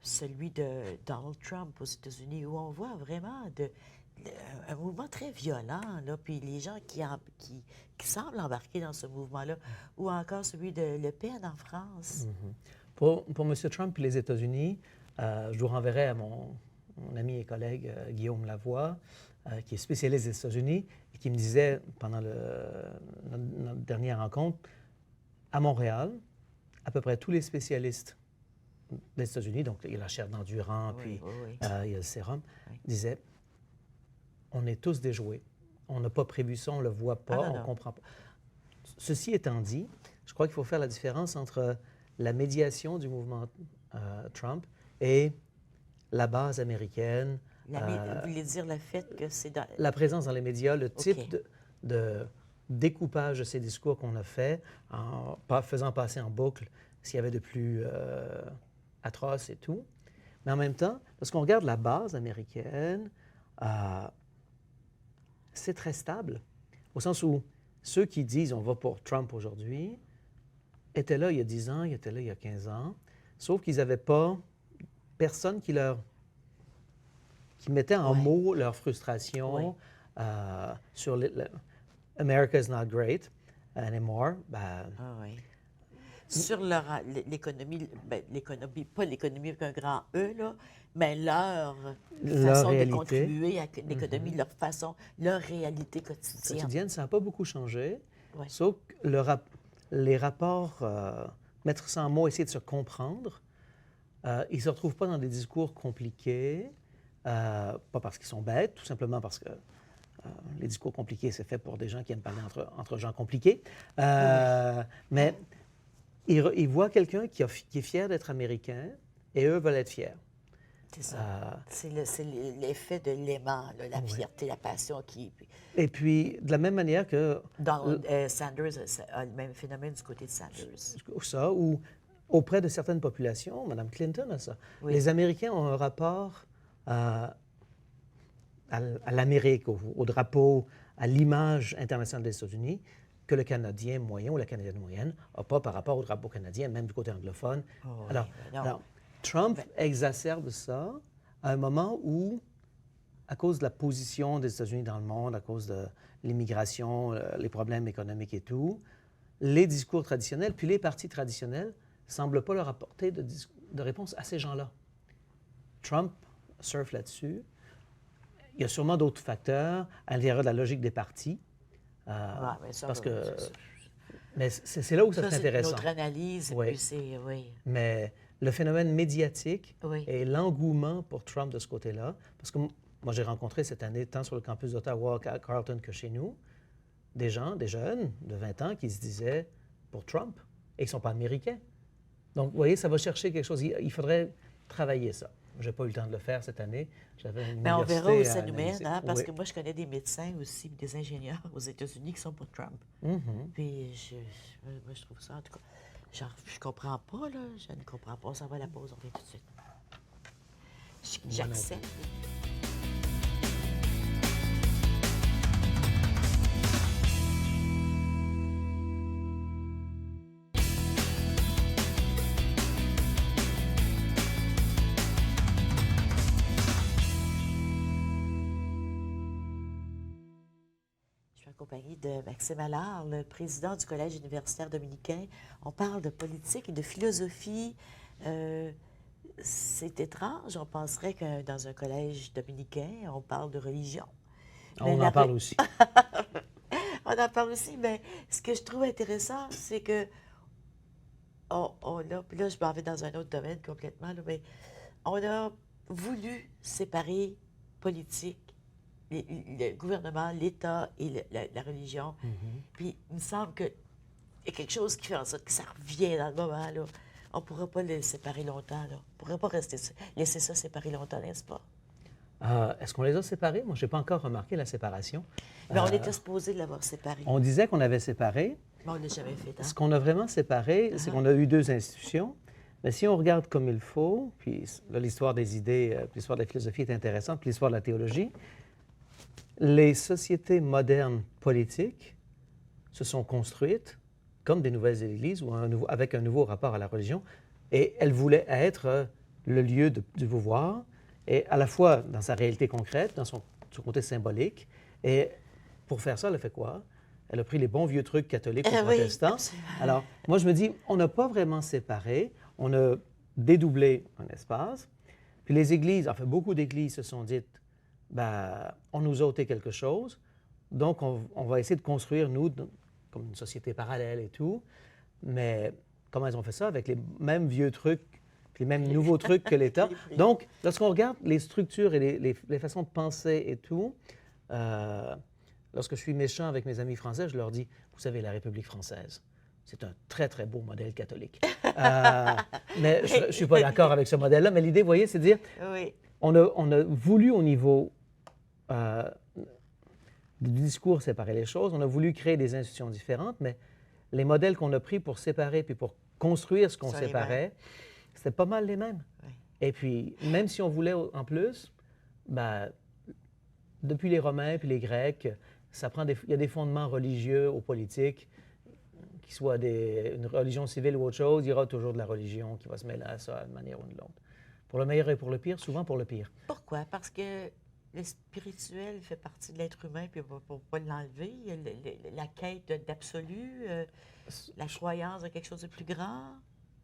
celui de Donald Trump aux États-Unis, où on voit vraiment un mouvement très violent, là, puis les gens qui semblent embarquer dans ce mouvement-là, ou encore celui de Le Pen en France? Pour M. Trump et les États-Unis, je vous renverrai à mon ami et collègue Guillaume Lavoie, qui est spécialiste des États-Unis, et qui me disait pendant notre dernière rencontre, à Montréal, à peu près tous les spécialistes des États-Unis, donc il y a la chaire d'Endurant, puis il y a le sérum, disaient on est tous déjoués. On n'a pas prévu ça, on ne le voit pas, on ne comprend pas. Ceci étant dit, je crois qu'il faut faire la différence entre la médiation du mouvement Trump et la base américaine. Vous voulez dire le fait que c'est dans... La présence dans les médias, le type de découpage de ces discours qu'on a fait en faisant passer en boucle ce qu'il y avait de plus atroce et tout. Mais en même temps, lorsqu'on regarde la base américaine, c'est très stable, au sens où ceux qui disent on va pour Trump aujourd'hui étaient là il y a 10 ans, ils étaient là il y a 15 ans, sauf qu'ils n'avaient pas personne qui mettait en mots leur frustration sur America is not great anymore. Sur l'économie, pas l'économie avec un grand E, là, mais leur façon de contribuer à l'économie, leur réalité quotidienne. Ça n'a pas beaucoup changé, Oui. sauf que les rapports, mettre ça en mots, essayer de se comprendre, ils ne se retrouvent pas dans des discours compliqués, pas parce qu'ils sont bêtes, tout simplement parce que les discours compliqués, c'est fait pour des gens qui aiment parler entre gens compliqués. Mais ils voient quelqu'un qui est fier d'être américain et eux veulent être fiers. C'est ça. C'est l'effet de l'aimant, là, la fierté, la passion qui... Et puis, de la même manière que... Sanders a le même phénomène du côté de Sanders. Ça, ou auprès de certaines populations, Mme Clinton a ça. Oui. Les Américains ont un rapport à l'Amérique, au drapeau, à l'image internationale des États-Unis, que le Canadien moyen ou la Canadienne moyenne n'a pas par rapport au drapeau canadien, même du côté anglophone. Alors, Trump exacerbe ça à un moment où, à cause de la position des États-Unis dans le monde, à cause de l'immigration, les problèmes économiques et tout, les discours traditionnels, puis les partis traditionnels, ne semblent pas leur apporter de réponse à ces gens-là. Trump surfe là-dessus. Il y a sûrement d'autres facteurs à l'intérieur de la logique des partis. Mais c'est là où ça serait intéressant. C'est notre analyse. Mais le phénomène médiatique et l'engouement pour Trump de ce côté-là, parce que moi, j'ai rencontré cette année, tant sur le campus d'Ottawa à Carleton que chez nous, des jeunes de 20 ans qui se disaient pour Trump et qui ne sont pas américains. Donc, vous voyez, ça va chercher quelque chose. Il faudrait travailler ça. Je n'ai pas eu le temps de le faire cette année. Mais on verra où ça nous mène, parce que moi, je connais des médecins aussi, des ingénieurs aux États-Unis qui sont pour Trump. Puis, moi, je trouve ça, en tout cas, genre, je comprends pas, là. Je ne comprends pas. Ça va à la pause, on revient tout de suite. J'accepte. Accompagné de Maxime Allard, le président du Collège universitaire dominicain. On parle de politique et de philosophie. C'est étrange, on penserait que dans un collège dominicain, on parle de religion. On en parle aussi. On en parle aussi, mais ce que je trouve intéressant, c'est que puis là, je m'en vais dans un autre domaine complètement, là, mais on a voulu séparer politique, le gouvernement, l'État et la religion. Puis il me semble qu'il y a quelque chose qui fait en sorte que ça revient dans le moment, là. On ne pourra pas les séparer longtemps, là. On ne pourra pas laisser ça séparer longtemps, n'est-ce pas? Est-ce qu'on les a séparés? Moi, je n'ai pas encore remarqué la séparation. Mais on était supposé l'avoir séparé. On disait qu'on avait séparé. Mais on ne l'a jamais fait. Hein? Ce qu'on a vraiment séparé, c'est qu'on a eu deux institutions. Mais si on regarde comme il faut, puis là, l'histoire des idées, l'histoire de la philosophie est intéressante, puis l'histoire de la théologie, les sociétés modernes politiques se sont construites comme des nouvelles églises ou avec un nouveau rapport à la religion, et elles voulaient être le lieu du pouvoir, et à la fois dans sa réalité concrète, dans son côté symbolique. Et pour faire ça, elle a fait quoi? Elle a pris les bons vieux trucs catholiques ou protestants. Alors, moi, je me dis, on n'a pas vraiment séparé, on a dédoublé un espace, puis les églises, enfin, beaucoup d'églises se sont dites, on nous a ôté quelque chose, donc on va essayer de construire, nous, comme une société parallèle et tout. Mais comment elles ont fait ça? Avec les mêmes vieux trucs, puis les mêmes nouveaux trucs que l'État. Donc, lorsqu'on regarde les structures et les façons de penser et tout, lorsque je suis méchant avec mes amis français, je leur dis, vous savez, la République française, c'est un très, très beau modèle catholique. Mais je ne suis pas d'accord avec ce modèle-là, mais l'idée, vous voyez, c'est de dire, on a voulu au niveau du discours séparer les choses. On a voulu créer des institutions différentes, mais les modèles qu'on a pris pour séparer puis pour construire ce qu'on Sont les séparait, c'était pas mal les mêmes. Oui. Et puis, même si on voulait en plus, ben, depuis les Romains puis les Grecs, il y a des fondements religieux ou politiques, qu'ils soient une religion civile ou autre chose, il y aura toujours de la religion qui va se mêler à ça d'une manière ou de l'autre. Pour le meilleur et pour le pire, souvent pour le pire. Pourquoi? Parce que le spirituel fait partie de l'être humain, puis on ne peut pas l'enlever. La quête d'absolu, la croyance de quelque chose de plus grand.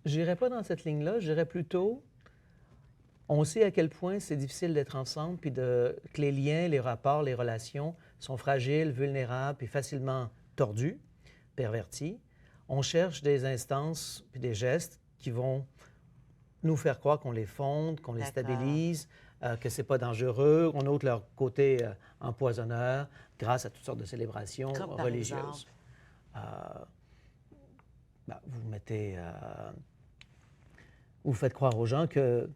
Je n'irais pas dans cette ligne-là, je dirais plutôt, on sait à quel point c'est difficile d'être ensemble, puis que les liens, les rapports, les relations sont fragiles, vulnérables, puis facilement tordus, pervertis. On cherche des instances puis des gestes qui vont nous faire croire qu'on les fonde, qu'on les D'accord. stabilise, que c'est pas dangereux. On ôte leur côté empoisonneur grâce à toutes sortes de célébrations Comme par religieuses. exemple? Vous mettez... vous faites croire aux gens que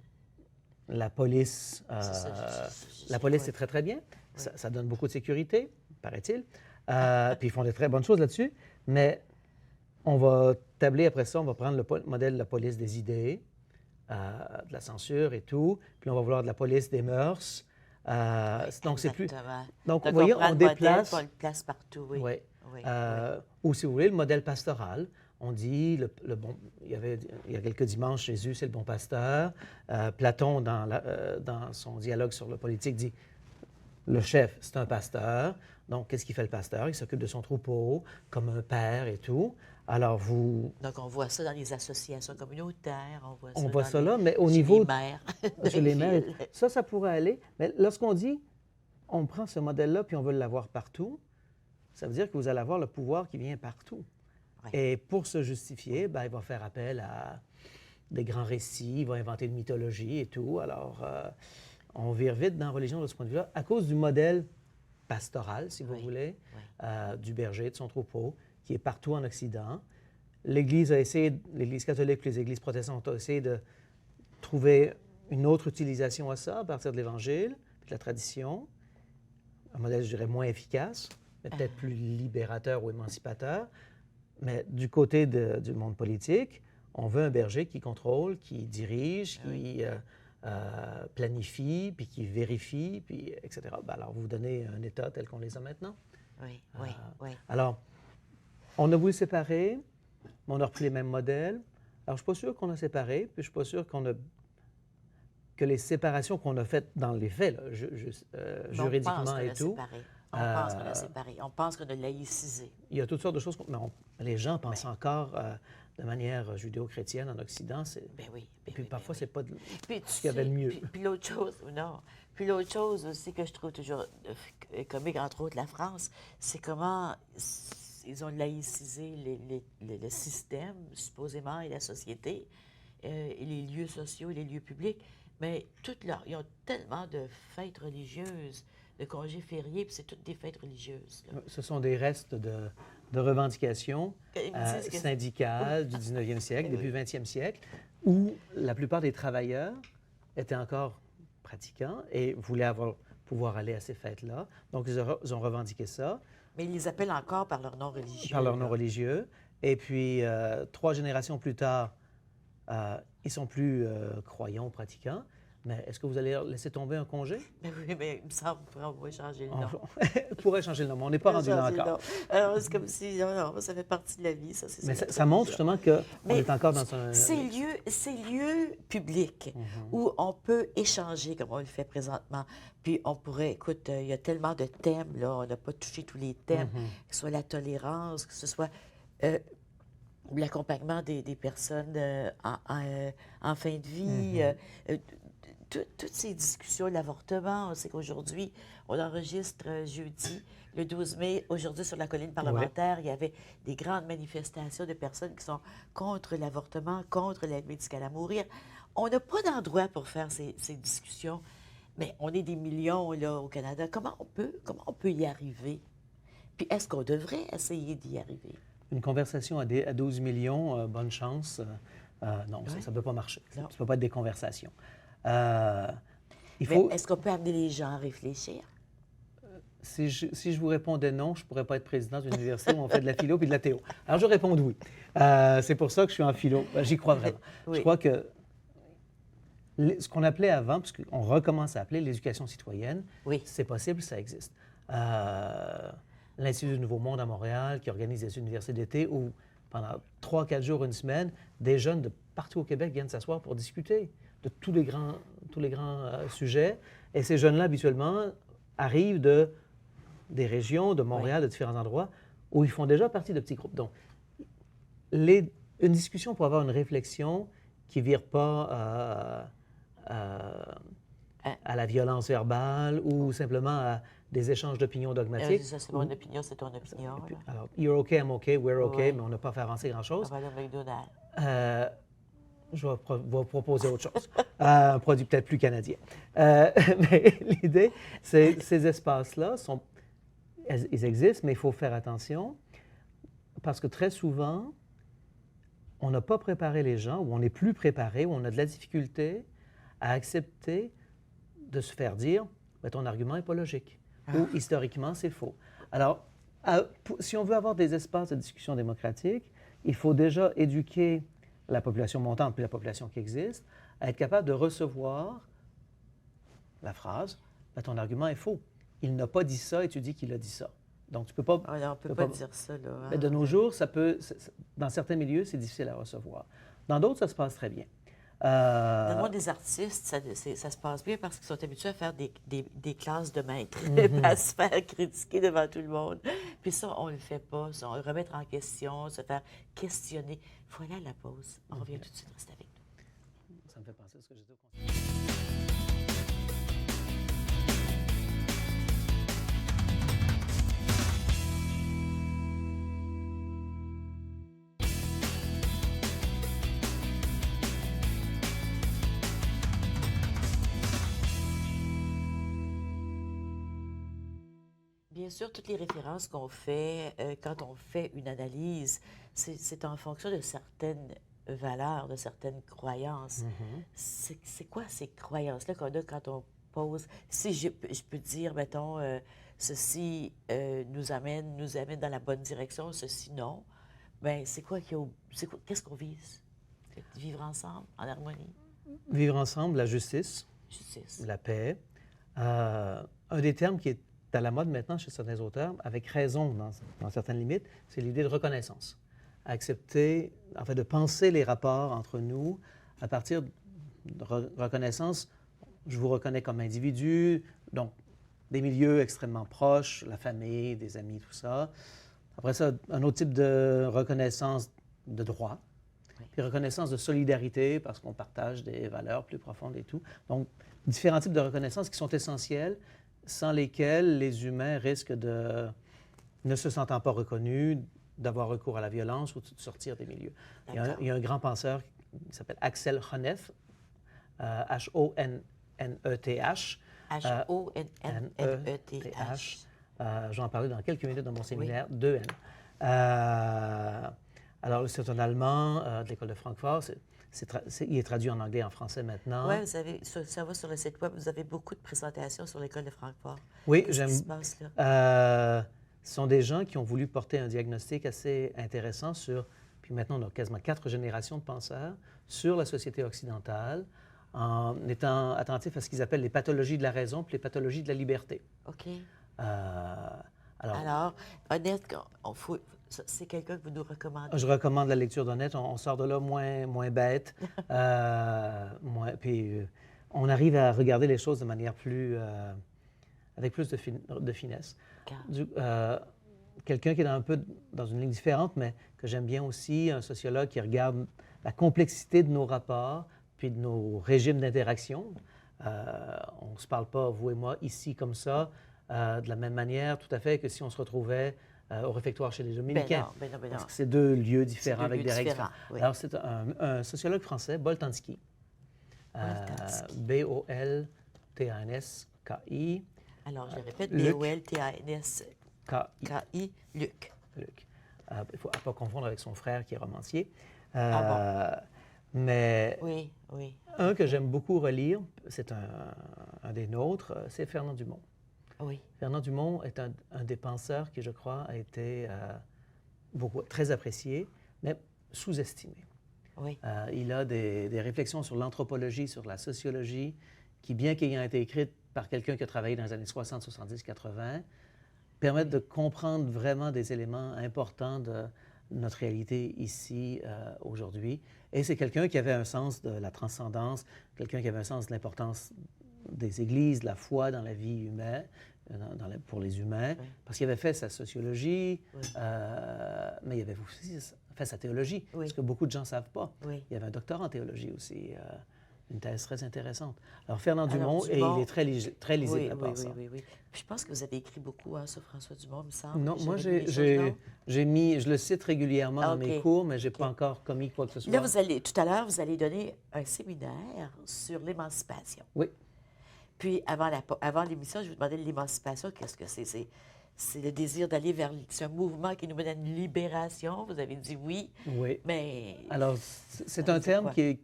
la police, C'est ça, la police, c'est ouais. très, très bien. Oui. Ça donne beaucoup de sécurité, paraît-il. Puis ils font de très bonnes choses là-dessus. Mais on va tabler après ça, on va prendre le modèle de la police des idées, de la censure et tout. Puis on va vouloir de la police des mœurs. Donc, c'est plus... Exactement. Donc, Donc, vous voyez, prend on le modèle, déplace... puis on le place partout, oui. Oui. Oui, Ou si vous voulez, le modèle pastoral. On dit, il y a quelques dimanches, Jésus, c'est le bon pasteur. Platon, dans son dialogue sur le politique, dit, le chef, c'est un pasteur. Donc, qu'est-ce qu'il fait le pasteur? Il s'occupe de son troupeau, comme un père et tout. Alors, Donc, on voit ça dans les associations communautaires, on voit ça dans là, mais au chez niveau... les maires. Chez les maires, villes. ça pourrait aller. Mais lorsqu'on dit, on prend ce modèle-là puis on veut l'avoir partout, ça veut dire que vous allez avoir le pouvoir qui vient partout. Oui. Et pour se justifier, il va faire appel à des grands récits, il va inventer une mythologie et tout. Alors, on vire vite dans la religion de ce point de vue-là, à cause du modèle pastoral, si vous Oui. voulez, Oui. du berger, de son troupeau, qui est partout en Occident. L'Église catholique et les églises protestantes ont essayé de trouver une autre utilisation à ça à partir de l'Évangile, puis de la tradition. Un modèle, je dirais, moins efficace, mais peut-être plus libérateur ou émancipateur. Mais du côté du monde politique, on veut un berger qui contrôle, qui dirige, qui planifie, puis qui vérifie, puis etc. Alors, vous donnez un État tel qu'on les a maintenant. Oui, oui, oui. Alors, on a voulu séparer, mais on a repris les mêmes modèles. Alors, je ne suis pas sûr qu'on a séparé, puis je ne suis pas sûr que les séparations qu'on a faites dans les faits, là, Mais juridiquement et tout, On pense qu'on a séparé. On pense qu'on a laïcisé. il y a toutes sortes de choses. Mais les gens pensent encore de manière judéo-chrétienne en Occident. Ben oui. Et puis parfois, c'est pas Puis, ce qu'il y avait de mieux. Puis l'autre chose, non. Puis l'autre chose aussi que je trouve toujours comique, entre autres la France, c'est comment ils ont laïcisé le système, supposément, et la société, et les lieux sociaux et les lieux publics. Mais ils ont tellement de fêtes religieuses, de congés fériés, puis c'est toutes des fêtes religieuses. Là. Ce sont des restes de revendications Ils me disent que- syndicales du 19e siècle, Oui. début 20e siècle, où la plupart des travailleurs étaient encore pratiquants et voulaient pouvoir aller à ces fêtes-là. Donc, ils ont revendiqué ça Mais ils les appellent encore par leur nom religieux. par leur nom là. religieux. Et puis, 3 générations plus tard, ils sont plus croyants, pratiquants. Mais est-ce que vous allez leur laisser tomber un congé? Mais oui, mais il me semble qu'on pourrait changer le nom. On pourrait changer le nom, mais on n'est pas rendu là Changer le encore. nom. Alors, c'est comme si, non, ça fait partie de la vie, ça, c'est Mais ça. ça montre justement qu'on Mais est encore dans un... Ces lieux publics où on peut échanger comme on le fait présentement. Puis on pourrait, écoute, il y a tellement de thèmes, là, on n'a pas touché tous les thèmes, que ce soit la tolérance, que ce soit l'accompagnement des personnes en fin de vie, toutes ces discussions, l'avortement, on sait qu'aujourd'hui, on enregistre jeudi, le 12 mai, aujourd'hui sur la colline parlementaire, il y avait des grandes manifestations de personnes qui sont contre l'avortement, contre l'aide médicale à mourir. On n'a pas d'endroit pour faire ces discussions, mais on est des millions là au Canada. Comment on peut y arriver? Puis est-ce qu'on devrait essayer d'y arriver? Une conversation à 12 millions, bonne chance. Non, ça ne peut pas marcher. Ça ne peut pas être des conversations. Mais est-ce qu'on peut amener les gens à réfléchir? si je vous répondais non, je ne pourrais pas être président d'une université où on fait de la philo et de la théo. Alors, je réponds oui. C'est pour ça que je suis en philo. J'y crois vraiment. Oui. Je crois que ce qu'on appelait avant, parce qu'on recommence à appeler l'éducation citoyenne, Oui. c'est possible, ça existe. L'Institut du Nouveau Monde à Montréal, qui organise des universités d'été où, pendant 3-4 jours, une semaine, des jeunes de partout au Québec viennent s'asseoir pour discuter de tous les grands sujets. Et ces jeunes-là, habituellement, arrivent des régions, de Montréal, de différents endroits, où ils font déjà partie de petits groupes. Donc, une discussion pour avoir une réflexion qui ne vire pas à la violence verbale ou simplement à des échanges d'opinions dogmatiques. Ça, c'est mon opinion, c'est ton opinion. Alors, you're OK, I'm OK, we're OK, Ouais. mais on n'a pas fait avancer grand-chose. On va aller au McDonald's. Je vais proposer autre chose, un produit peut-être plus canadien. Mais l'idée, c'est ces espaces-là, ils existent, mais il faut faire attention parce que très souvent, on n'a pas préparé les gens, ou on n'est plus préparé, ou on a de la difficulté à accepter de se faire dire « ton argument n'est pas logique » ou « historiquement, c'est faux ». Alors, si on veut avoir des espaces de discussion démocratique, il faut déjà éduquer la population montante puis la population qui existe à être capable de recevoir la phrase « ton argument est faux. Il n'a pas dit ça et tu dis qu'il a dit ça ». Donc, tu peux pas... on ne peut pas dire ça, là. Mais de nos jours, dans certains milieux, c'est difficile à recevoir. Dans d'autres, ça se passe très bien. Dans le monde des artistes, ça se passe bien parce qu'ils sont habitués à faire des classes de maîtres, à se faire critiquer devant tout le monde. Puis ça, on ne le fait pas. Ça, on le remettre en question, se faire questionner. Il faut aller à la pause. On revient tout de suite. Restez avec nous. Ça me fait penser à ce que j'étais au conseil. Bien sûr, toutes les références qu'on fait quand on fait une analyse, c'est en fonction de certaines valeurs, de certaines croyances. C'est quoi ces croyances-là qu'on a quand on pose? Si je peux dire, mettons, ceci nous amène dans la bonne direction, ceci non, bien, qu'est-ce qu'on vise? Vivre ensemble, en harmonie? Vivre ensemble, la justice, Justice. la paix. Un des termes qui est à la mode maintenant chez certains auteurs, avec raison dans certaines limites, c'est l'idée de reconnaissance. Accepter, en fait, de penser les rapports entre nous à partir de reconnaissance. Je vous reconnais comme individu, donc des milieux extrêmement proches, la famille, des amis, tout ça. Après ça, un autre type de reconnaissance de droit, puis reconnaissance de solidarité parce qu'on partage des valeurs plus profondes et tout. Donc, différents types de reconnaissance qui sont essentiels, sans lesquels les humains risquent de, ne se sentant pas reconnus, d'avoir recours à la violence ou de sortir des milieux. Il y a un grand penseur qui s'appelle Axel Honneth, H-O-N-N-E-T-H. H-O-N-N-E-T-H. Je vais en parler dans quelques minutes dans mon séminaire, 2N. Alors, c'est un Allemand de l'École de Francfort. Il est traduit en anglais et en français maintenant. Oui, ça va sur le site web. Vous avez beaucoup de présentations sur l'École de Francfort. Oui, Qu'est-ce qui se passe là? Ce sont des gens qui ont voulu porter un diagnostic assez intéressant puis maintenant on a quasiment 4 générations de penseurs, sur la société occidentale, en étant attentifs à ce qu'ils appellent les pathologies de la raison puis les pathologies de la liberté. OK. Alors, Honnête, c'est quelqu'un que vous nous recommandez? Je recommande la lecture d'Honnête. On sort de là moins bête. Puis on arrive à regarder les choses de manière avec plus de finesse. Quelqu'un qui est un peu dans une ligne différente, mais que j'aime bien aussi, un sociologue qui regarde la complexité de nos rapports puis de nos régimes d'interaction. On ne se parle pas, vous et moi, ici comme ça, de la même manière, tout à fait, que si on se retrouvait au réfectoire chez les Dominicains. Ben non. Parce que c'est 2 lieux différents avec des règles différentes. Oui. Alors, c'est un sociologue français, Boltanski. B-O-L-T-A-N-S-K-I. Alors, je répète, B-O-L-T-A-N-S-K-I, Luc. Il ne faut pas confondre avec son frère qui est romancier. Ah Mais oui. un que j'aime beaucoup relire, c'est un des nôtres, c'est Fernand Dumont. Oui, Fernand Dumont est un des penseurs qui, je crois, a été très apprécié, mais sous-estimé. oui, Il a des réflexions sur l'anthropologie, sur la sociologie, qui, bien qu'ayant été écrites par quelqu'un qui a travaillé dans les années 60, 70, 80, permettent de comprendre vraiment des éléments importants de notre réalité ici, aujourd'hui. Et c'est quelqu'un qui avait un sens de la transcendance, quelqu'un qui avait un sens de l'importance des églises, de la foi dans la vie humaine, pour les humains, oui, parce qu'il avait fait sa sociologie, oui, mais il avait aussi fait sa théologie, Oui. ce que beaucoup de gens ne savent pas. oui. Il y avait un doctorat en théologie aussi, une thèse très intéressante. Alors, Fernand Alors, Dumont, et Dumont, il est très lisible Oui, à oui, part oui, ça. oui, oui. Puis je pense que vous avez écrit beaucoup sur François Dumont, il me semble. Non, moi, J'avais lu les choses, non? je le cite régulièrement Ah, dans OK. mes cours, mais je n'ai OK. pas encore commis quoi que ce soit. Là, tout à l'heure, vous allez donner un séminaire sur l'émancipation. Oui. Puis, avant l'émission, je vous demandais l'émancipation, qu'est-ce que c'est? C'est le désir d'aller vers... C'est un mouvement qui nous mène à une libération. Vous avez dit oui, Oui. mais... Alors, c'est ça un veut dire terme quoi? qui est...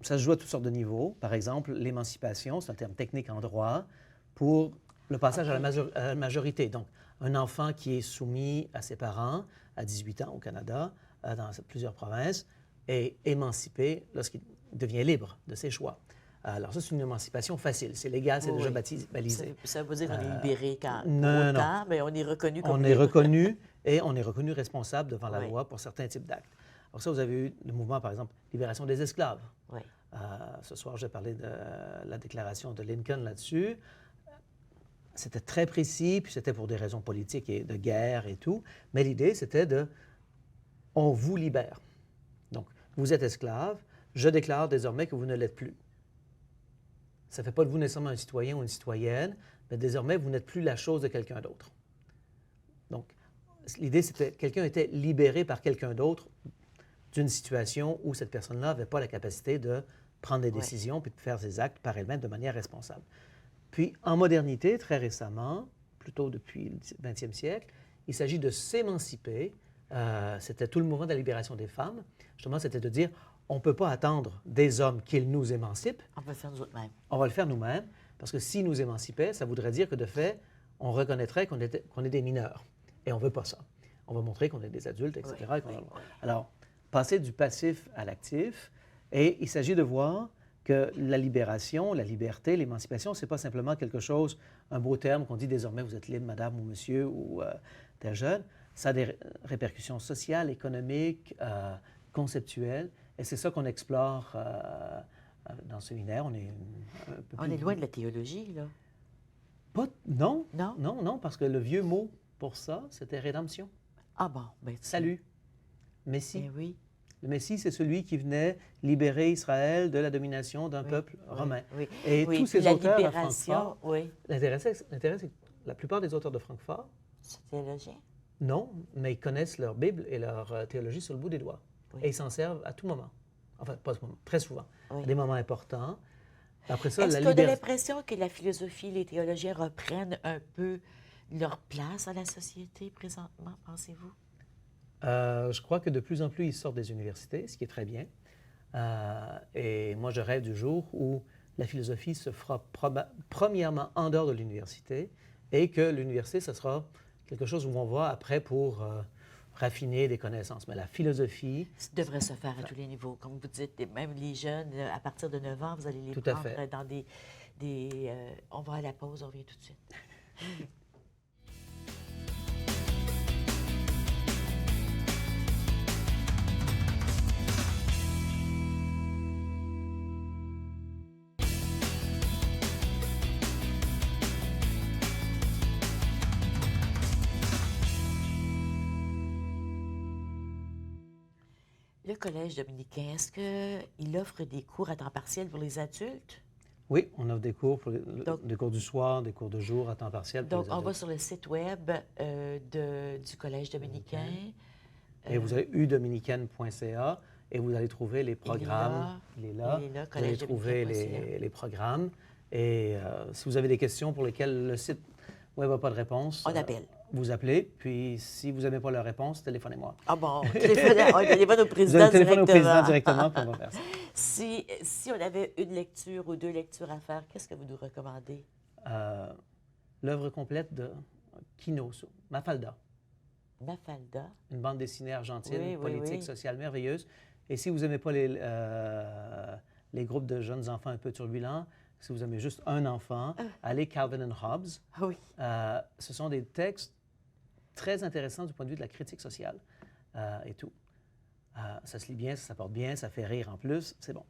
ça se joue à toutes sortes de niveaux. Par exemple, l'émancipation, c'est un terme technique en droit pour le passage à la majorité. Donc, un enfant qui est soumis à ses parents à 18 ans au Canada, dans plusieurs provinces, est émancipé lorsqu'il devient libre de ses choix. Alors ça, c'est une émancipation facile. C'est légal, c'est Oui, déjà oui. balisé. Ça veut dire qu'on est libéré quand non, autant, mais on est reconnu comme On est libre. reconnu et on est reconnu responsable devant la Oui. loi pour certains types d'actes. Alors ça, vous avez eu le mouvement, par exemple, libération des esclaves. Oui. Ce soir, j'ai parlé de la déclaration de Lincoln là-dessus. C'était très précis, puis c'était pour des raisons politiques et de guerre et tout. Mais l'idée, c'était on vous libère. Donc, vous êtes esclave, je déclare désormais que vous ne l'êtes plus. Ça ne fait pas de vous nécessairement un citoyen ou une citoyenne, mais désormais, vous n'êtes plus la chose de quelqu'un d'autre. Donc, l'idée, c'était quelqu'un était libéré par quelqu'un d'autre d'une situation où cette personne-là n'avait pas la capacité de prendre des décisions puis de faire ses actes par elle-même de manière responsable. Puis, en modernité, très récemment, plutôt depuis le 20e siècle, il s'agit de s'émanciper. C'était tout le mouvement de la libération des femmes. Justement, c'était de dire, on ne peut pas attendre des hommes qu'ils nous émancipent. On peut le faire nous autres mêmes. On va le faire nous-mêmes, parce que s'ils nous émancipaient, ça voudrait dire que, de fait, on reconnaîtrait qu'on est des mineurs. Et on ne veut pas ça. On va montrer qu'on est des adultes, etc. Alors, passer du passif à l'actif, et il s'agit de voir que la libération, la liberté, l'émancipation, ce n'est pas simplement quelque chose, un beau terme qu'on dit désormais vous êtes libre, madame ou monsieur ou tel jeune. Ça a des répercussions sociales, économiques, conceptuelles, et c'est ça qu'on explore dans ce séminaire. On est Loin de la théologie, là. Non, Non? non, non, parce que le vieux mot pour ça, c'était rédemption. Ah bon, bien Salut, Messie. Ben oui. Le Messie, c'est celui qui venait libérer Israël de la domination d'un peuple romain. Oui. Et Oui, tous ces la auteurs à libération, Francfort, oui. l'intérêt, c'est que la plupart des auteurs de Francfort, C'est théologien. non, mais ils connaissent leur Bible et leur théologie sur le bout des doigts. Oui. Et ils s'en servent à tout moment. Enfin, pas à tout moment, très souvent. Oui. À des moments importants. Après ça, Est-ce la qu'on a liberté. l'impression que la philosophie, les théologiens reprennent un peu leur place dans la société présentement, pensez-vous? Je crois que de plus en plus, ils sortent des universités, ce qui est très bien. Et moi, je rêve du jour où la philosophie se fera premièrement en dehors de l'université et que l'université, ce sera quelque chose où on va après pour raffiner des connaissances. Mais la philosophie... Ça devrait se faire à tous les niveaux. Comme vous dites, même les jeunes, à partir de 9 ans, vous allez les Tout à prendre fait. dans on va à la pause, on revient tout de suite. Le Collège dominicain, est-ce qu'il offre des cours à temps partiel pour les adultes? Oui, on offre des cours, Donc- des cours du soir, des cours de jour à temps partiel pour Donc, les on va adultes. sur le site web du Collège dominicain. Et vous avez udominicaine.ca et vous allez trouver les programmes. Il est là, Vous allez Collège trouver dominicain.ca. les programmes. Et si vous avez des questions pour lesquelles le site web n'a pas de réponse, On appelle. vous appelez. Puis si vous n'avez pas la réponse, téléphonez-moi. Ah bon, on téléphone au Vous président allez téléphoner au président directement. directement, puis on va faire ça. Si on avait une lecture ou deux lectures à faire, qu'est-ce que vous nous recommandez? l'œuvre complète de Kino, Mafalda, Mafalda. une bande dessinée argentine, Oui, oui, politique, oui. sociale, merveilleuse. Et si vous n'aimez pas les groupes de jeunes enfants un peu turbulents, si vous aimez juste un enfant, allez Calvin and Hobbes. Ah oui. Ce sont des textes très intéressants du point de vue de la critique sociale et tout. Ça se lit bien, ça porte bien, ça fait rire en plus, c'est bon.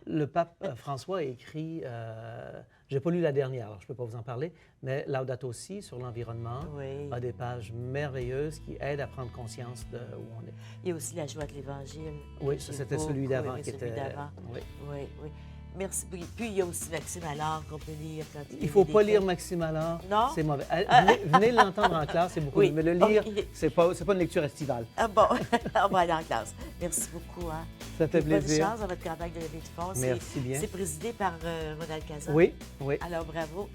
Le pape François a écrit, je n'ai pas lu la dernière, alors je ne peux pas vous en parler, mais Laudato Si sur l'environnement Oui. a des pages merveilleuses qui aident à prendre conscience de où on est. Il y a aussi la joie de l'Évangile. Oui, ça, c'était celui beaucoup d'avant aimé qui celui était... d'avant. Oui. Oui, oui. Merci. Puis il y a aussi Maxime Allard qu'on peut lire quand Il ne faut des pas textes. lire Maxime Allard, Non? c'est mauvais. Venez l'entendre en classe, c'est beaucoup Oui. mieux. Mais le lire, Ok. c'est pas une lecture estivale. Ah bon, on va aller en classe. Merci beaucoup. Hein. Ça fait Puis bonne plaisir. chance dans votre campagne de levée de fonds. Merci bien. C'est présidé par Ronald Cazan. Oui, oui. Alors bravo.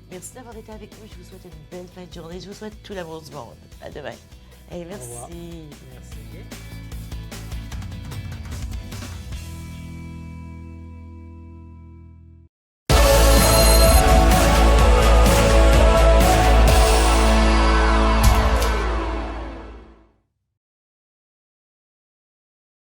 Merci d'avoir été avec nous. Je vous souhaite une belle fin de journée. Je vous souhaite tout l'amour du monde. À demain. Et Au revoir. merci. Merci bien.